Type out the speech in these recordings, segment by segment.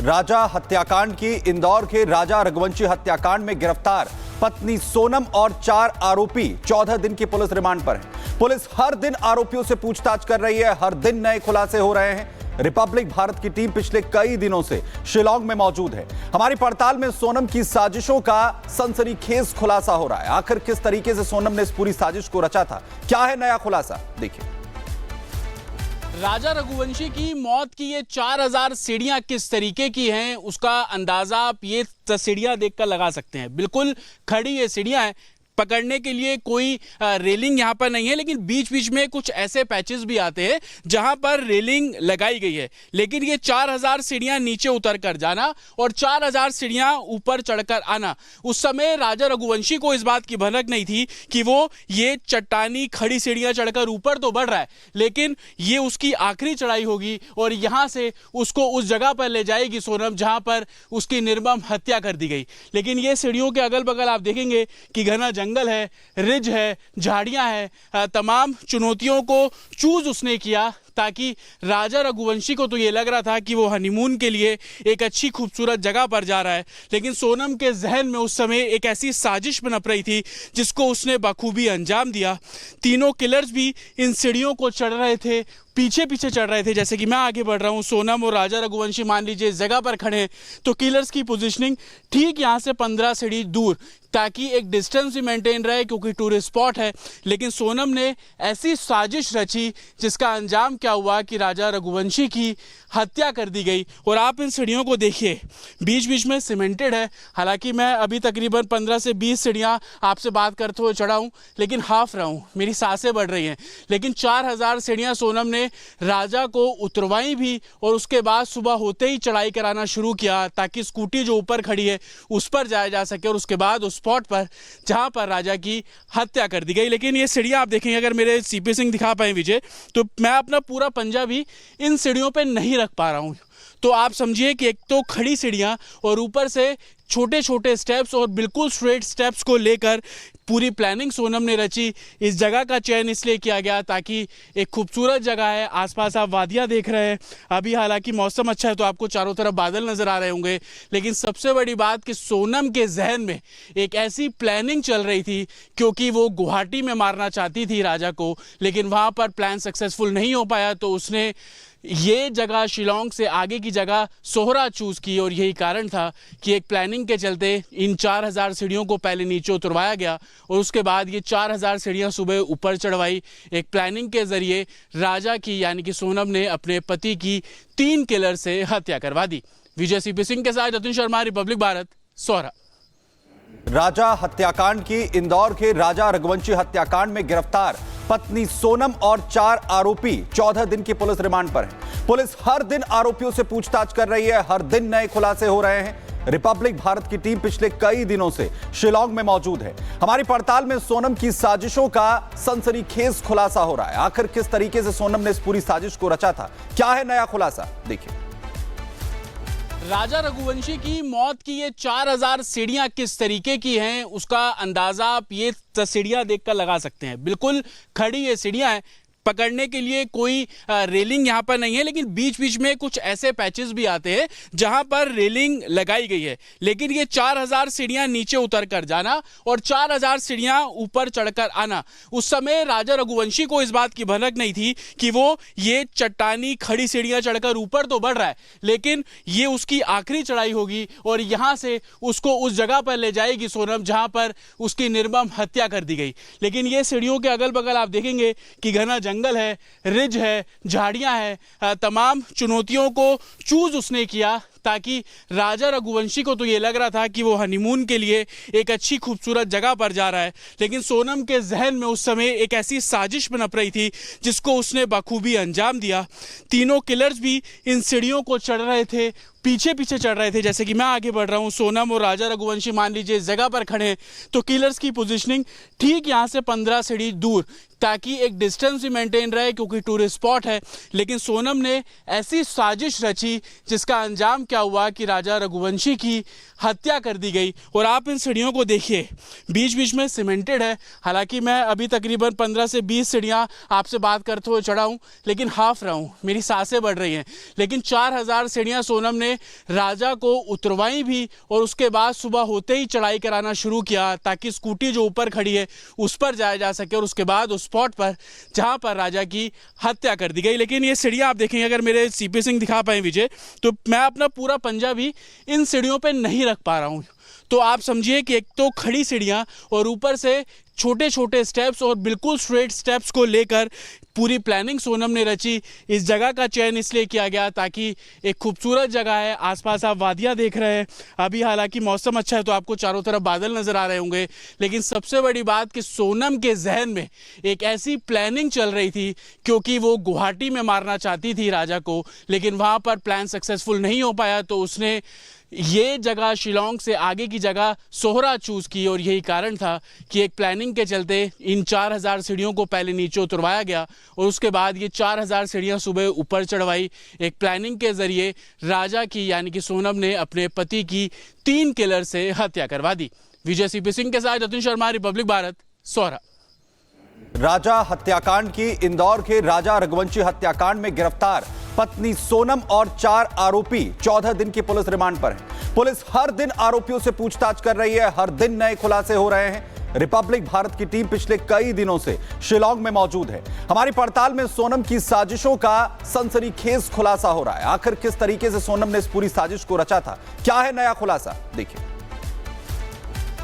राजा हत्याकांड की इंदौर के राजा रघुवंशी हत्याकांड में गिरफ्तार पत्नी सोनम और 4 आरोपी 14 दिन की पुलिस रिमांड पर हैं। पुलिस हर दिन आरोपियों से पूछताछ कर रही है, हर दिन नए खुलासे हो रहे हैं। रिपब्लिक भारत की टीम पिछले कई दिनों से शिलांग में मौजूद है। हमारी पड़ताल में सोनम की साजिशों का सनसनीखेज खुलासा हो रहा है। आखिर किस तरीके से सोनम ने इस पूरी साजिश को रचा था, क्या है नया खुलासा, देखिए। राजा रघुवंशी की मौत की ये 4000 सीढ़ियां किस तरीके की हैं, उसका अंदाजा आप ये सीढ़ियां देखकर लगा सकते हैं। बिल्कुल खड़ी ये सीढ़ियां हैं, पकड़ने के लिए कोई रेलिंग यहाँ पर नहीं है, लेकिन बीच बीच में कुछ ऐसे पैचेस भी आते हैं जहां पर रेलिंग लगाई गई है। लेकिन ये 4000 सीढ़ियां नीचे उतर कर जाना और 4000 सीढ़ियां ऊपर चढ़कर आना, उस समय राजा रघुवंशी को इस बात की भनक नहीं थी कि वो ये चट्टानी खड़ी सीढ़ियां चढ़कर ऊपर तो बढ़ रहा है, लेकिन ये उसकी आखिरी चढ़ाई होगी और यहां से उसको उस जगह पर ले जाएगी सोनम जहां पर उसकी निर्मम हत्या कर दी गई। लेकिन ये सीढ़ियों के अगल बगल आप देखेंगे कि घना जंगल है, रिज है, झाड़ियां हैं। तमाम चुनौतियों को चूज उसने किया ताकि राजा रघुवंशी को तो ये लग रहा था कि वो हनीमून के लिए एक अच्छी खूबसूरत जगह पर जा रहा है, लेकिन सोनम के जहन में उस समय एक ऐसी साजिश पनप रही थी जिसको उसने बखूबी अंजाम दिया। तीनों किलर्स भी इन सीढ़ियों को चढ़ रहे थे, पीछे पीछे चढ़ रहे थे। जैसे कि मैं आगे बढ़ रहा हूं, सोनम और राजा रघुवंशी मान लीजिए इस जगह पर खड़े हैं, तो किलर्स की पोजीशनिंग ठीक यहां से 15 सीढ़ी दूर, ताकि एक डिस्टेंस भी मेंटेन रहे क्योंकि टूरिस्ट स्पॉट है। लेकिन सोनम ने ऐसी साजिश रची जिसका अंजाम क्या हुआ कि राजा रघुवंशी की हत्या कर दी गई। और आप इन सीढ़ियों को देखिए, बीच बीच में सीमेंटेड है। हालांकि मैं अभी तकरीबन 15 से 20 सीढ़ियां आपसे बात करते हुए चढ़ा हूं, लेकिन हाफ रहा हूं, मेरी सांसें बढ़ रही हैं। लेकिन 4000 सीढ़ियां सोनम ने राजा को उतरवाई भी और उसके बाद सुबह होते ही चढ़ाई कराना शुरू किया ताकि स्कूटी जो ऊपर खड़ी है उस पर जाया जा सके और उसके बाद उस स्पॉट पर जहां पर राजा की हत्या कर दी गई। लेकिन ये सीढ़ियां आप देखेंगे, अगर मेरे सीपी सिंह दिखा पाए विजय, तो मैं अपना पूरा पंजा भी इन सीढ़ियों पे नहीं रख पा रहा हूं। तो आप समझिए कि एक तो खड़ी सीढ़ियां और ऊपर से छोटे छोटे स्टेप्स और बिल्कुल स्ट्रेट स्टेप्स को लेकर पूरी प्लानिंग सोनम ने रची। इस जगह का चयन इसलिए किया गया ताकि एक खूबसूरत जगह है, आसपास आप वादियां देख रहे हैं। अभी हालांकि मौसम अच्छा है तो आपको चारों तरफ बादल नजर आ रहे होंगे, लेकिन सबसे बड़ी बात कि सोनम के जहन में एक ऐसी प्लानिंग चल रही थी, क्योंकि वो गुवाहाटी में मारना चाहती थी राजा को, लेकिन वहां पर प्लान सक्सेसफुल नहीं हो पाया, तो उसने ये जगह शिलांग से आगे की जगह सोहरा चूज की। और यही कारण था कि एक प्लानिंग के चलते इन 4000 सीढ़ियों को पहले नीचे उतरवाया गया और उसके बाद ये 4000 सीढ़ियां सुबह ऊपर चढ़वाई। एक प्लानिंग के जरिए राजा की यानी कि सोनम ने अपने पति की 3 किलर से हत्या करवा दी। विजय सीपी सिंह के साथ जतिन शर्मा, रिपब्लिक भारत, सोहरा। राजा हत्याकांड की इंदौर के राजा रघुवंशी हत्याकांड में गिरफ्तार पत्नी सोनम और 4 आरोपी 14 दिन की पुलिस रिमांड पर हैं। पुलिस हर दिन आरोपियों से पूछताछ कर रही है, हर दिन नए खुलासे हो रहे हैं। रिपब्लिक भारत की टीम पिछले कई दिनों से शिलांग में मौजूद है। हमारी पड़ताल में सोनम की साजिशों का सनसनीखेज खुलासा हो रहा है। आखिर किस तरीके से सोनम ने इस पूरी साजिश को रचा था, क्या है नया खुलासा, देखिए। राजा रघुवंशी की मौत की ये 4000 सीढ़ियां किस तरीके की हैं, उसका अंदाजा आप ये सीढ़ियां देखकर लगा सकते हैं। बिल्कुल खड़ी ये सीढ़ियां हैं, पकड़ने के लिए कोई रेलिंग यहाँ पर नहीं है, लेकिन बीच बीच में कुछ ऐसे पैचेस भी आते हैं जहां पर रेलिंग लगाई गई है। लेकिन ये 4000 सीढ़ियां नीचे उतर कर जाना और 4000 सीढ़ियां ऊपर चढ़कर आना, उस समय राजा रघुवंशी को इस बात की भनक नहीं थी कि वो ये चट्टानी खड़ी सीढ़ियां चढ़कर ऊपर तो बढ़ रहा है, लेकिन ये उसकी आखिरी चढ़ाई होगी और यहां से उसको उस जगह पर ले जाएगी सोनम जहां पर उसकी निर्मम हत्या कर दी गई। लेकिन ये सीढ़ियों के अगल बगल आप देखेंगे कि घना जंगल है, रिज है, झाड़ियां हैं। तमाम चुनौतियों को चूज उसने किया ताकि राजा रघुवंशी को तो ये लग रहा था कि वो हनीमून के लिए एक अच्छी खूबसूरत जगह पर जा रहा है, लेकिन सोनम के जहन में उस समय एक ऐसी साजिश पनप रही थी जिसको उसने बखूबी अंजाम दिया। तीनों किलर्स भी इन सीढ़ियों को चढ़ रहे थे, पीछे पीछे चढ़ रहे थे। जैसे कि मैं आगे बढ़ रहा हूं, सोनम और राजा रघुवंशी मान लीजिए इस जगह पर खड़े हैं, तो किलर्स की पोजीशनिंग ठीक यहां से 15 सीढ़ी दूर, ताकि एक डिस्टेंस भी मेंटेन रहे क्योंकि टूरिस्ट स्पॉट है। लेकिन सोनम ने ऐसी साजिश रची जिसका अंजाम क्या क्या हुआ कि राजा रघुवंशी की हत्या कर दी गई। और आप इन सीढ़ियों को देखिए, बीच बीच में सीमेंटेड है। हालांकि मैं अभी तकरीबन 15 से 20 सीढ़ियाँ आपसे बात करते हुए चढ़ा हूँ, लेकिन हाफ रहा हूँ, मेरी सांसें बढ़ रही हैं। लेकिन 4000 सीढ़ियाँ सोनम ने राजा को उतरवाई भी और उसके बाद सुबह होते ही चढ़ाई कराना शुरू किया ताकि स्कूटी जो ऊपर खड़ी है उस पर जाया जा सके और उसके बाद उस स्पॉट पर जहां पर राजा की हत्या कर दी गई। लेकिन ये सीढ़ियां आप देखेंगे, अगर मेरे सीपी सिंह दिखा पाए विजय, तो मैं अपना पूरा पंजा भी इन सीढ़ियों पे नहीं रख पा रहा हूं। तो आप समझिए कि एक तो खड़ी सीढ़ियां और ऊपर से छोटे छोटे स्टेप्स और बिल्कुल स्ट्रेट स्टेप्स को लेकर पूरी प्लानिंग सोनम ने रची। इस जगह का चयन इसलिए किया गया ताकि एक खूबसूरत जगह है, आसपास आप वादियां देख रहे हैं। अभी हालांकि मौसम अच्छा है तो आपको चारों तरफ बादल नजर आ रहे होंगे, लेकिन सबसे बड़ी बात कि सोनम के जहन में एक ऐसी प्लानिंग चल रही थी, क्योंकि वो गुवाहाटी में मारना चाहती थी राजा को, लेकिन वहां पर प्लान सक्सेसफुल नहीं हो पाया, तो उसने ये जगह शिलोंग से आगे की जगह सोहरा चूज की। और यही कारण था कि एक प्लानिंग के चलते इन 4000 सीढ़ियों को पहले नीचे उतरवाया गया और उसके बाद ये 4000 सीढ़ियां सुबह ऊपर चढ़वाई। एक प्लानिंग के जरिए राजा की यानी कि सोनम ने अपने पति की 3 किलर से हत्या करवा दी। विजय सीपी सिंह के साथ जतिन शर्मा, रिपब्लिक भारत, सोहरा। राजा हत्याकांड की इंदौर के राजा रघुवंशी हत्याकांड में गिरफ्तार पत्नी सोनम और 4 आरोपी 14 दिन की पुलिस रिमांड पर हैं। पुलिस हर दिन आरोपियों से पूछताछ कर रही है, हर दिन नए खुलासे हो रहे हैं। रिपब्लिक भारत की टीम पिछले कई दिनों से शिलोंग में मौजूद है। हमारी पड़ताल में सोनम की साजिशों का सनसनीखेज खुलासा हो रहा है। आखिर किस तरीके से सोनम ने इस पूरी साजिश को रचा था, क्या है नया खुलासा, देखिए।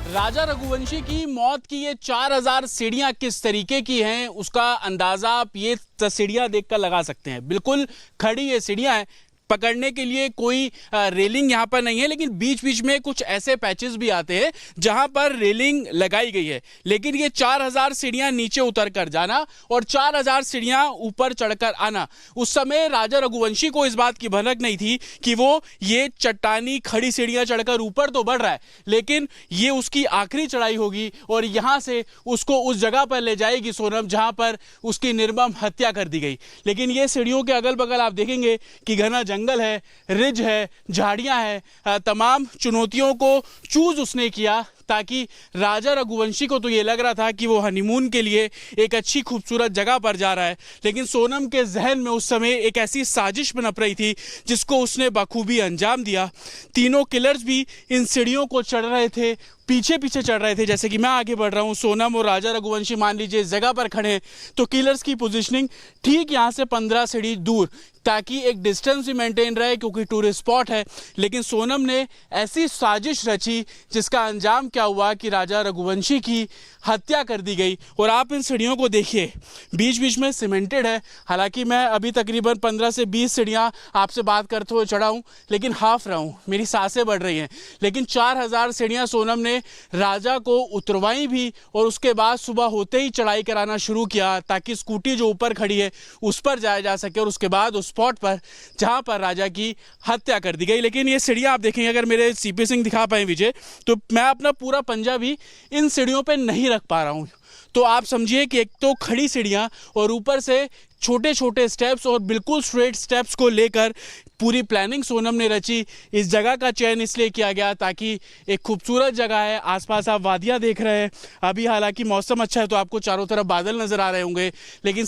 राजा रघुवंशी की मौत की ये 4000 सीढ़ियां किस तरीके की हैं, उसका अंदाजा आप ये सीढ़ियां देखकर लगा सकते हैं। बिल्कुल खड़ी ये सीढ़ियां हैं, पकड़ने के लिए कोई रेलिंग यहाँ पर नहीं है, लेकिन बीच बीच में कुछ ऐसे पैचेस भी आते हैं जहां पर रेलिंग लगाई गई है। लेकिन ये 4000 सीढ़ियां नीचे उतर कर जाना और 4000 सीढ़ियां ऊपर चढ़कर आना, उस समय राजा रघुवंशी को इस बात की भनक नहीं थी कि वो ये चट्टानी खड़ी सीढ़ियां चढ़कर ऊपर तो बढ़ रहा है, लेकिन ये उसकी आखिरी चढ़ाई होगी और यहां से उसको उस जगह पर ले जाएगी सोनम जहां पर उसकी निर्मम हत्या कर दी गई। लेकिन ये सीढ़ियों के अगल बगल आप देखेंगे कि घना जंगल है, रिज है, झाड़ियां हैं। तमाम चुनौतियों को चूज उसने किया ताकि राजा रघुवंशी को तो ये लग रहा था कि वो हनीमून के लिए एक अच्छी खूबसूरत जगह पर जा रहा है, लेकिन सोनम के जहन में उस समय एक ऐसी साजिश पनप रही थी जिसको उसने बखूबी अंजाम दिया। तीनों किलर्स भी इन सीढ़ियों को चढ़ रहे थे, पीछे पीछे चढ़ रहे थे। जैसे कि मैं आगे बढ़ रहा हूं, सोनम और राजा रघुवंशी मान लीजिए इस जगह पर खड़े हैं, तो किलर्स की पोजीशनिंग ठीक यहां से 15 सीढ़ी दूर, ताकि एक डिस्टेंस भी मेंटेन रहे क्योंकि टूरिस्ट स्पॉट है। लेकिन सोनम ने ऐसी साजिश रची जिसका अंजाम क्या हुआ कि राजा रघुवंशी की हत्या कर दी गई। और आप इन सीढ़ियों को देखिए, बीच बीच में सीमेंटेड है। हालांकि मैं अभी तकरीबन 15 से 20 सीढ़ियां आपसे बात करते हुए चढ़ा हूं, लेकिन हाफ रहा हूं, मेरी सांसें बढ़ रही हैं। लेकिन 4000 सीढ़ियां सोनम ने राजा को उतरवाई भी और उसके बाद सुबह होते ही चढ़ाई कराना शुरू किया ताकि स्कूटी जो ऊपर खड़ी है उस पर जाया जा सके और उसके बाद उस स्पॉट पर जहां पर राजा की हत्या कर दी गई। लेकिन ये सीढ़ियां आप देखेंगे, अगर मेरे सीपी सिंह दिखा पाए विजय, तो मैं अपना पूरा पंजा भी इन सीढ़ियों पे नहीं रख पा रहा हूं। तो आप समझिए कि एक तो खड़ी सीढ़ियां और ऊपर से छोटे छोटे स्टेप्स और बिल्कुल स्ट्रेट स्टेप्स को लेकर पूरी प्लानिंग सोनम ने रची। इस जगह का चयन इसलिए किया गया ताकि एक खूबसूरत जगह है, आसपास आप वादियां देख रहे हैं। अभी हालांकि मौसम अच्छा है तो आपको चारों तरफ बादल नजर आ रहे होंगे, लेकिन